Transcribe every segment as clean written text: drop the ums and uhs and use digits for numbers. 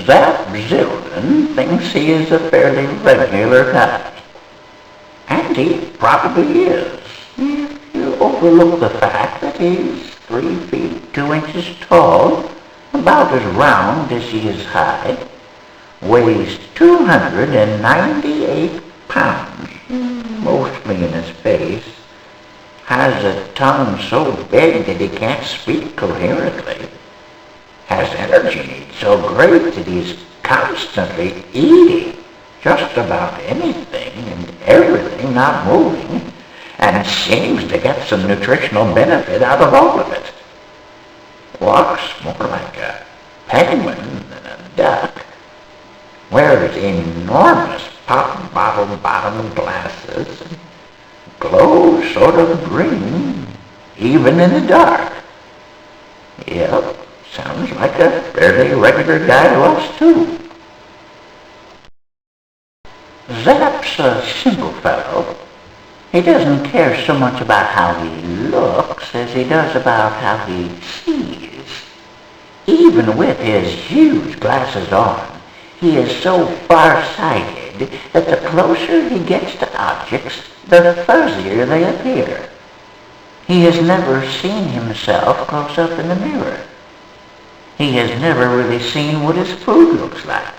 Zap Zilden thinks he is a fairly regular guy. And he probably is, if you overlook the fact that he's 3 feet 2 inches tall, about as round as he is high, weighs 298 pounds, mostly in his face, has a tongue so big that he can't speak coherently, has energy needs so great that he's constantly eating just about anything and everything not moving, and seems to get some nutritional benefit out of all of it. Walks more like a penguin than a duck, wears enormous pop bottle bottom glasses, and glows sort of green, even in the dark. Yep, sounds like a fairly regular guy to us, too. Zap's a simple fellow. He doesn't care so much about how he looks as he does about how he sees. Even with his huge glasses on, he is so far-sighted that the closer he gets to objects, the fuzzier they appear. He has never seen himself close up in the mirror. He has never really seen what his food looks like.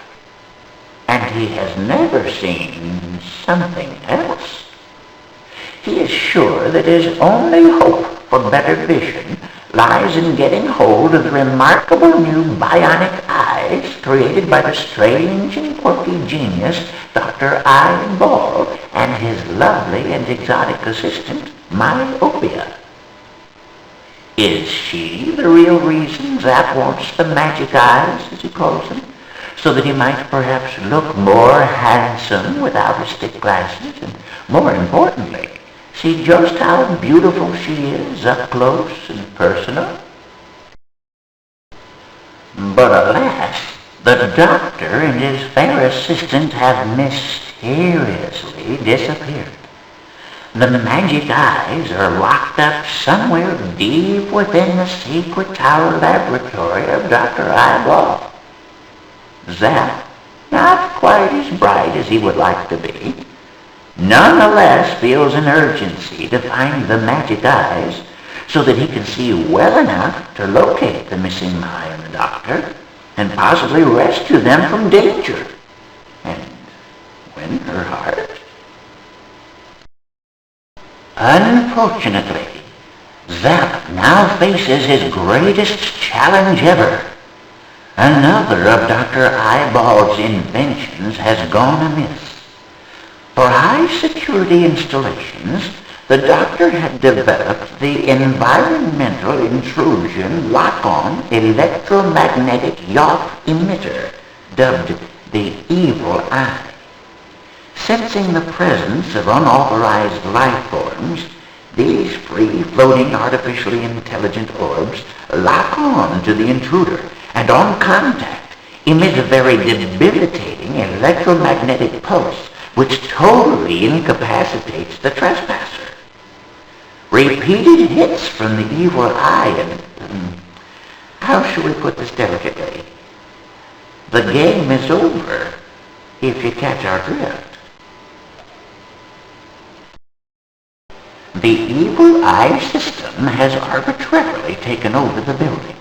And he has never seen something else. He is sure that his only hope for better vision lies in getting hold of the remarkable new bionic eyes created by the strange and quirky genius Dr. Eyeball and his lovely and exotic assistant, Myopia. Is she the real reason Zap wants the magic eyes, as he calls them, so that he might perhaps look more handsome without his thick glasses, and more importantly, see just how beautiful she is up close and personal? But alas, the doctor and his fair assistant have mysteriously disappeared. The magic eyes are locked up somewhere deep within the secret tower laboratory of Dr. Eyeball. Zap, not quite as bright as he would like to be, nonetheless feels an urgency to find the magic eyes so that he can see well enough to locate the missing eye and the doctor and possibly rescue them from danger and win her heart. Unfortunately, Zap now faces his greatest challenge ever. Another of Dr. Eyeball's inventions has gone amiss. For high-security installations, the doctor had developed the environmental intrusion lock-on electromagnetic yacht emitter, dubbed the Evil Eye. Sensing the presence of unauthorized life forms, these free-floating artificially intelligent orbs lock on to the intruder and on contact emit a very debilitating electromagnetic pulse which totally incapacitates the trespasser. Repeated hits from the evil eye and, how shall we put this delicately? The game is over, if you catch our drift. The evil eye system has arbitrarily taken over the building.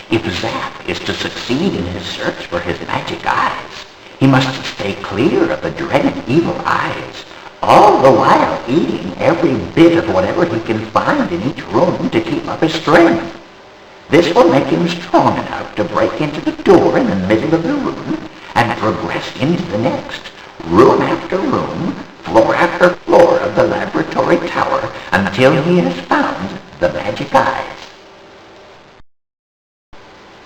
If Zap is to succeed in his search for his magic eyes, he must stay clear of the dreaded evil eyes, all the while eating every bit of whatever he can find in each room to keep up his strength. This will make him strong enough to break into the door in the middle of the room and progress into the next, room after room, floor after floor of the laboratory tower until he has found the magic eyes.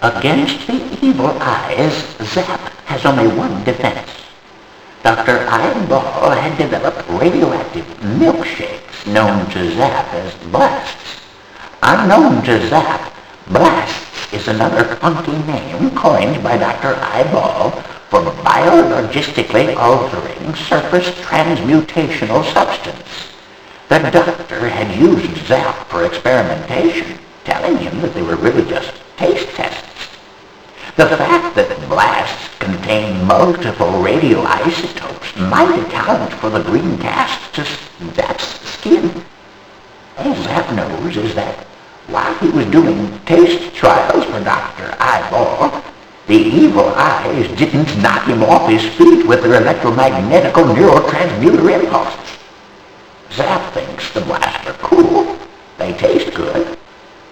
Against the evil eyes, Zap has only one defense. Dr. Eyeball had developed radioactive milkshakes known to Zap as blasts. Unknown to Zap, blasts is another funky name coined by Dr. Eyeball for biologistically altering surface transmutational substance. The doctor had used Zap for experimentation, telling him that they were really just taste tests. The fact that blasts contain multiple radioisotopes might account for the green cast to Zap's skin. All Zap knows is that while he was doing taste trials for Dr. Eyeball, the evil eyes didn't knock him off his feet with their electromagnetical neurotransmuter impulses. Zap thinks the blasts are cool. They taste good.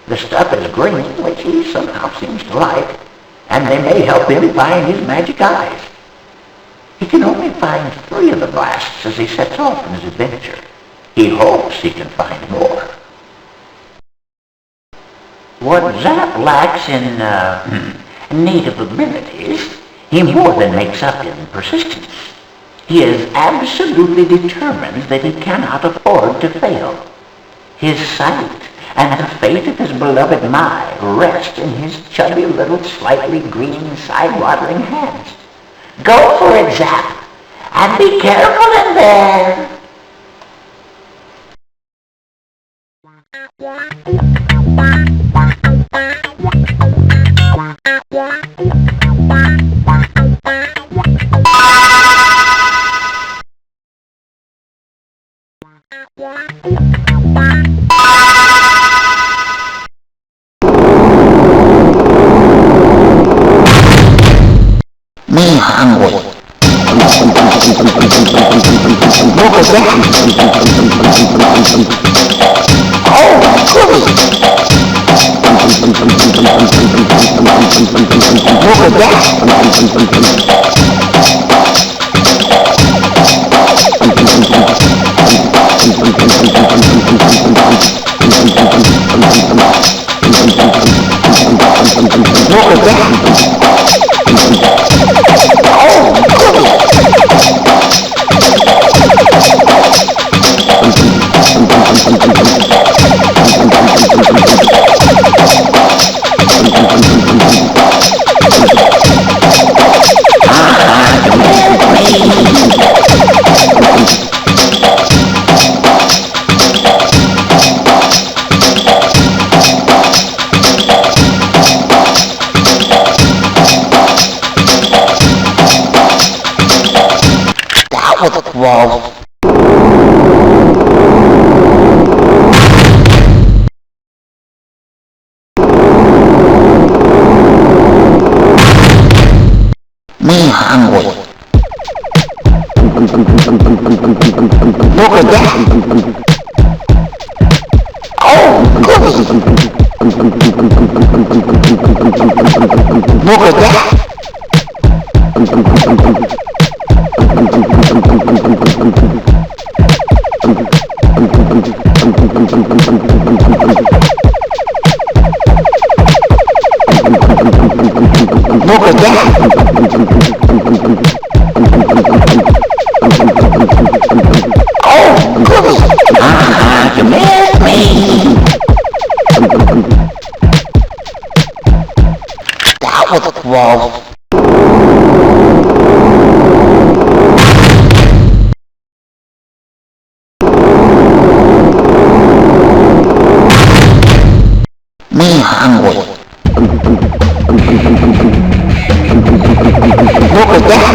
The stuff is green, which he somehow seems to like, and they may help him find his magic eyes. He can only find 3 of the blasts as he sets off on his adventure. He hopes he can find more. What Zap lacks in native abilities, he more than makes up in persistence. He is absolutely determined that he cannot afford to fail. His sight and the fate of his beloved Mai rest in his chubby little slightly green side-watering hands. Go for it, Zap, and be careful in there. Me hungry. What was that? Oh, goody. What was that? What was that? Wow. Me hungry. Look at that. Oh, goody. Look at that. Look at that! Oh, goody! You missed me! That was close. Me hungry. Look at that!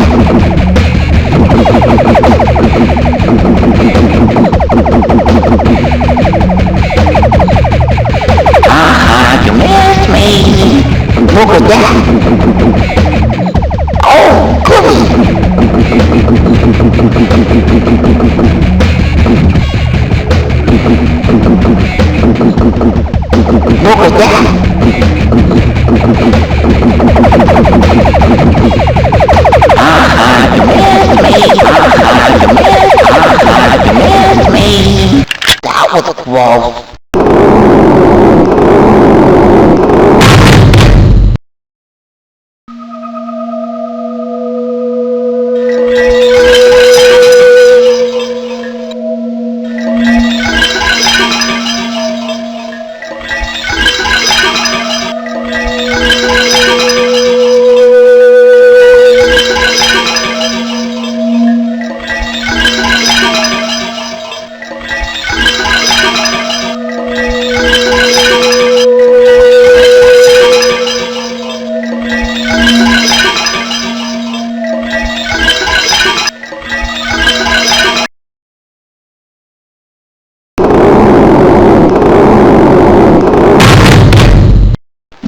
You missed me! Look at that! Oh, goody! Look at that! You missed me! That was close.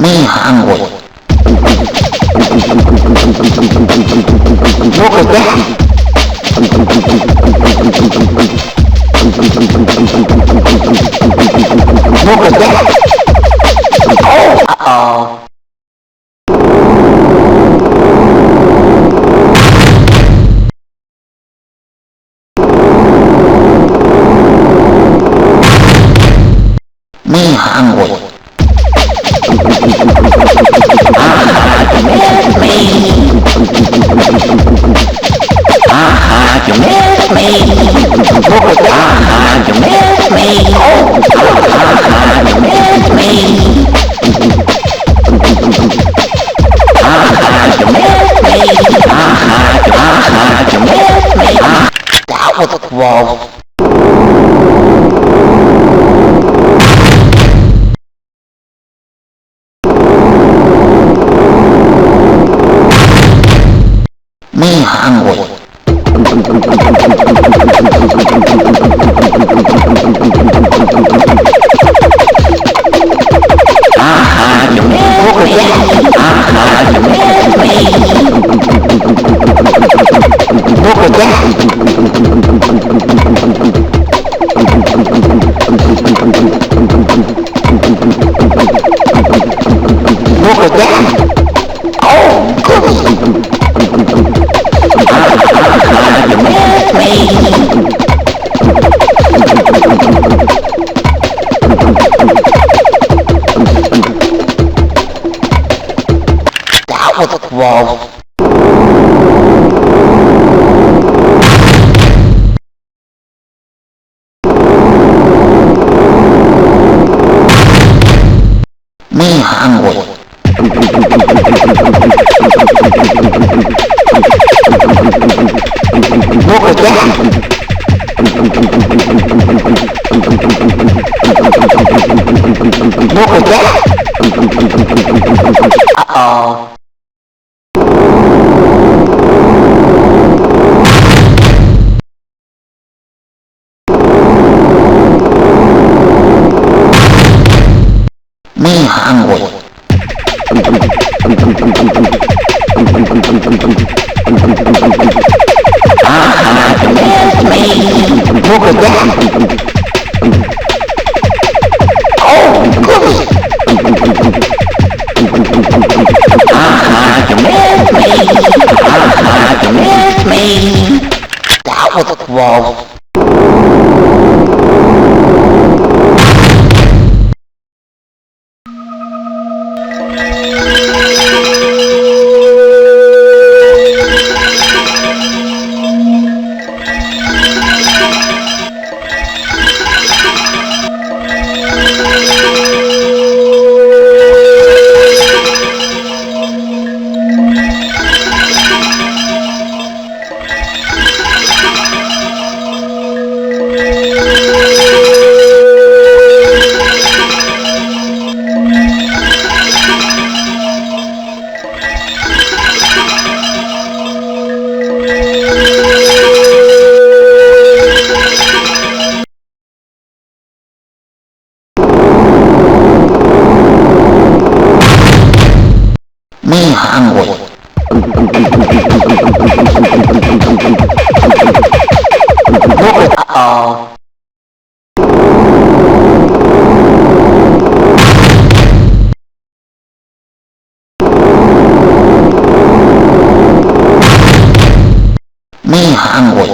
Me hungry. Look at that. Look at that. Oh, uh-oh. Me hungry. You missed me. Look at that. You missed me. Oh, you missed me. You missed me. You missed me. That was close. Me hungry. You missed me. You missed me. Look at that. Look at that. Oh, goodness. You missed me. That was close. Me hungry. Look at that. Look at that. Uh-oh. Me hungry. You missed me. Look at that. Oh, goodness. You missed me. You missed me. That was close. Me hungry. Look at uh-oh. Me hungry.